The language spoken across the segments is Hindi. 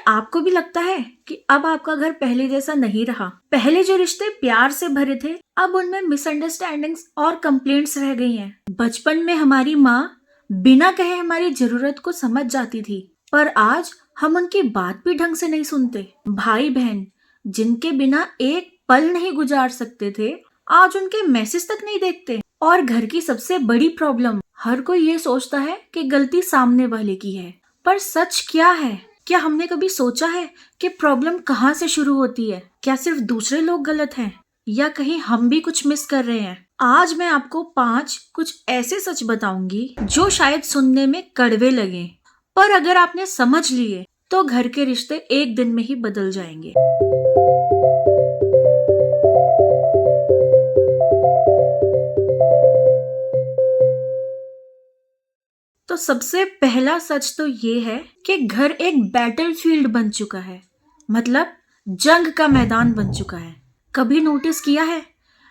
आपको भी लगता है कि अब आपका घर पहले जैसा नहीं रहा? पहले जो रिश्ते प्यार से भरे थे, अब उनमें मिसअंडरस्टैंडिंग्स और कंप्लेंट्स रह गई हैं। बचपन में हमारी माँ बिना कहे हमारी जरूरत को समझ जाती थी, पर आज हम उनकी बात भी ढंग से नहीं सुनते। भाई बहन जिनके बिना एक पल नहीं गुजार सकते थे, आज उनके मैसेज तक नहीं देखते। और घर की सबसे बड़ी प्रॉब्लम, हर कोई ये सोचता है कि गलती सामने वाले की है, पर सच क्या है? क्या हमने कभी सोचा है कि प्रॉब्लम कहाँ से शुरू होती है? क्या सिर्फ दूसरे लोग गलत हैं या कहीं हम भी कुछ मिस कर रहे हैं? आज मैं आपको 5 कुछ ऐसे सच बताऊंगी जो शायद सुनने में कड़वे लगे, पर अगर आपने समझ लिए तो घर के रिश्ते एक दिन में ही बदल जाएंगे। तो सबसे पहला सच तो ये है कि घर एक बैटलफील्ड बन चुका है, मतलब जंग का मैदान बन चुका है। कभी नोटिस किया है,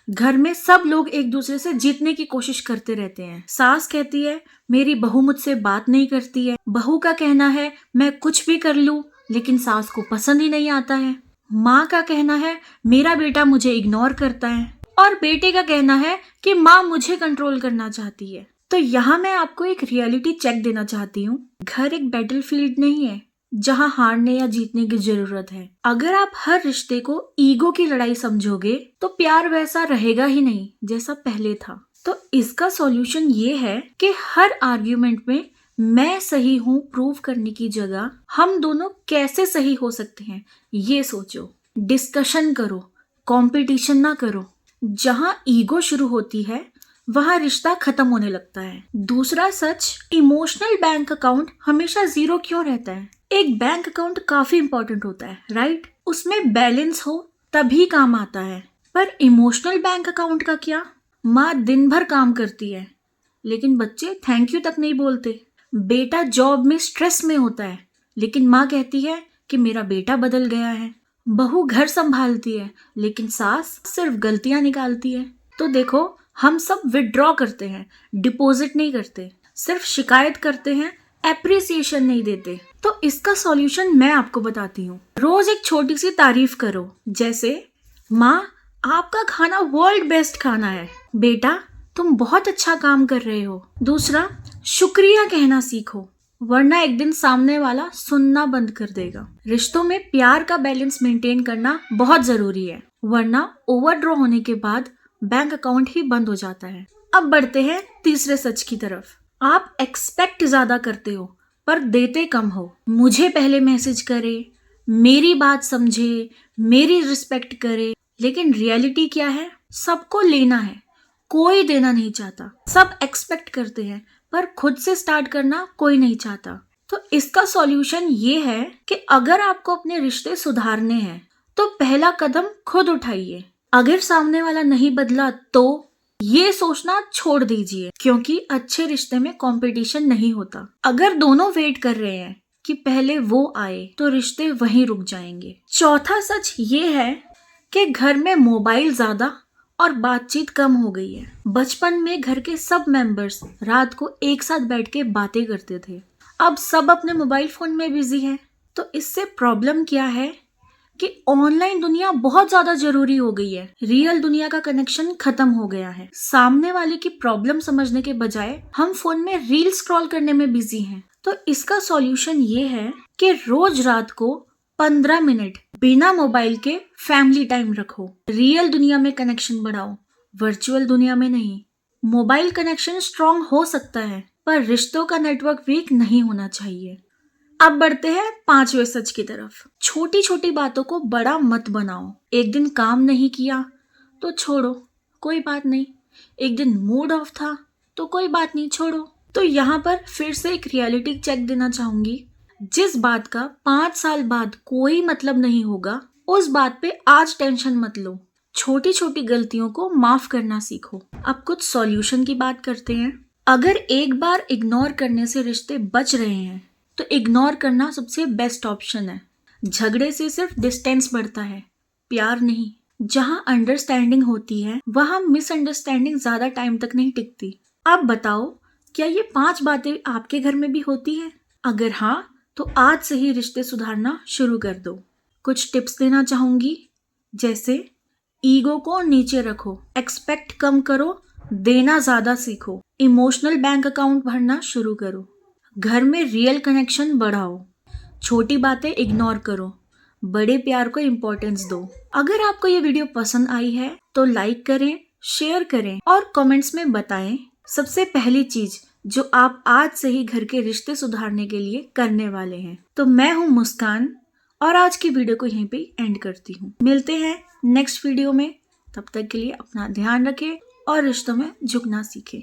घर में सब लोग एक दूसरे से जीतने की कोशिश करते रहते हैं। सास कहती है मेरी बहू मुझसे बात नहीं करती है, बहू का कहना है मैं कुछ भी कर लूं लेकिन सास को पसंद ही नहीं आता है। माँ का कहना है मेरा बेटा मुझे इग्नोर करता है, और बेटे का कहना है कि माँ मुझे कंट्रोल करना चाहती है। तो यहाँ मैं आपको एक रियलिटी चेक देना चाहती हूँ। घर एक बैटलफील्ड नहीं है जहाँ हारने या जीतने की जरूरत है। अगर आप हर रिश्ते को ईगो की लड़ाई समझोगे तो प्यार वैसा रहेगा ही नहीं जैसा पहले था। तो इसका सॉल्यूशन ये है कि हर आर्ग्यूमेंट में मैं सही हूँ प्रूव करने की जगह हम दोनों कैसे सही हो सकते हैं ये सोचो। डिस्कशन करो, कंपटीशन ना करो। जहाँ ईगो शुरू होती है वहाँ रिश्ता खत्म होने लगता है। दूसरा सच, इमोशनल बैंक अकाउंट हमेशा जीरो क्यों रहता है? एक बैंक अकाउंट काफी इंपॉर्टेंट होता है, राइट? उसमें बैलेंस हो तभी काम आता है। पर इमोशनल बैंक अकाउंट का क्या? माँ दिन भर काम करती है लेकिन बच्चे थैंक यू तक नहीं बोलते। बेटा जॉब में स्ट्रेस में होता है लेकिन माँ कहती है कि मेरा बेटा बदल गया है। बहू घर संभालती है लेकिन सास सिर्फ गलतियां निकालती है। तो देखो, हम सब विड्रॉ करते हैं, डिपॉजिट नहीं करते, सिर्फ शिकायत करते हैं, एप्रिसिएशन नहीं देते। तो इसका सॉल्यूशन मैं आपको बताती हूँ। रोज एक छोटी सी तारीफ करो, जैसे माँ आपका खाना वर्ल्ड बेस्ट खाना है, बेटा तुम बहुत अच्छा काम कर रहे हो। दूसरा, शुक्रिया कहना सीखो, वरना एक दिन सामने वाला सुनना बंद कर देगा। रिश्तों में प्यार का बैलेंस मेंटेन करना बहुत जरूरी है, वरना ओवरड्रॉ होने के बाद बैंक अकाउंट ही बंद हो जाता है। अब बढ़ते हैं तीसरे सच की तरफ। आप एक्सपेक्ट ज्यादा करते हो पर देते कम हो। मुझे पहले मैसेज करे, मेरी बात समझे, मेरी रिस्पेक्ट करे, लेकिन रियलिटी क्या है? सबको लेना है, कोई देना नहीं चाहता। सब एक्सपेक्ट करते हैं पर खुद से स्टार्ट करना कोई नहीं चाहता। तो इसका सॉल्यूशन ये है कि अगर आपको अपने रिश्ते सुधारने हैं तो पहला कदम खुद उठाइए। अगर सामने वाला नहीं बदला तो ये सोचना छोड़ दीजिए, क्योंकि अच्छे रिश्ते में कंपटीशन नहीं होता। अगर दोनों वेट कर रहे हैं कि पहले वो आए तो रिश्ते वहीं रुक जाएंगे। चौथा सच ये है कि घर में मोबाइल ज्यादा और बातचीत कम हो गई है। बचपन में घर के सब मेंबर्स रात को एक साथ बैठ के बातें करते थे, अब सब अपने मोबाइल फोन में बिजी हैं। तो इससे प्रॉब्लम क्या है कि ऑनलाइन दुनिया बहुत ज्यादा जरूरी हो गई है, रियल दुनिया का कनेक्शन खत्म हो गया है। सामने वाले की प्रॉब्लम समझने के बजाय हम फोन में रील स्क्रॉल करने में बिजी हैं। तो इसका सॉल्यूशन ये है कि रोज रात को 15 मिनट बिना मोबाइल के फैमिली टाइम रखो। रियल दुनिया में कनेक्शन बढ़ाओ, वर्चुअल दुनिया में नहीं। मोबाइल कनेक्शन स्ट्रांग हो सकता है पर रिश्तों का नेटवर्क वीक नहीं होना चाहिए। अब बढ़ते हैं पांचवें सच की तरफ। छोटी छोटी बातों को बड़ा मत बनाओ। एक दिन काम नहीं किया तो छोड़ो, कोई बात नहीं। एक दिन मूड ऑफ था तो कोई बात नहीं, छोड़ो। तो यहाँ पर फिर से एक रियलिटी चेक देना चाहूंगी। जिस बात का 5 साल बाद कोई मतलब नहीं होगा, उस बात पे आज टेंशन मत लो। छोटी छोटी गलतियों को माफ करना सीखो। अब कुछ सॉल्यूशन की बात करते हैं। अगर एक बार इग्नोर करने से रिश्ते बच रहे हैं तो इग्नोर करना सबसे बेस्ट ऑप्शन है। झगड़े से सिर्फ डिस्टेंस बढ़ता है, प्यार नहीं। जहाँ अंडरस्टैंडिंग होती है वहाँ मिसअंडरस्टैंडिंग ज्यादा टाइम तक नहीं टिकती। अब बताओ, क्या ये 5 बातें आपके घर में भी होती हैं? अगर हाँ तो आज से ही रिश्ते सुधारना शुरू कर दो। कुछ टिप्स देना चाहूंगी, जैसे ईगो को नीचे रखो, एक्सपेक्ट कम करो, देना ज्यादा सीखो, इमोशनल बैंक अकाउंट भरना शुरू करो, घर में रियल कनेक्शन बढ़ाओ, छोटी बातें इग्नोर करो, बड़े प्यार को इम्पोर्टेंस दो। अगर आपको ये वीडियो पसंद आई है तो लाइक करें, शेयर करें और कमेंट्स में बताएं सबसे पहली चीज जो आप आज से ही घर के रिश्ते सुधारने के लिए करने वाले हैं। तो मैं हूं मुस्कान और आज की वीडियो को यहीं पे एंड करती हूँ। मिलते हैं नेक्स्ट वीडियो में, तब तक के लिए अपना ध्यान रखें और रिश्तों में झुकना सीखें।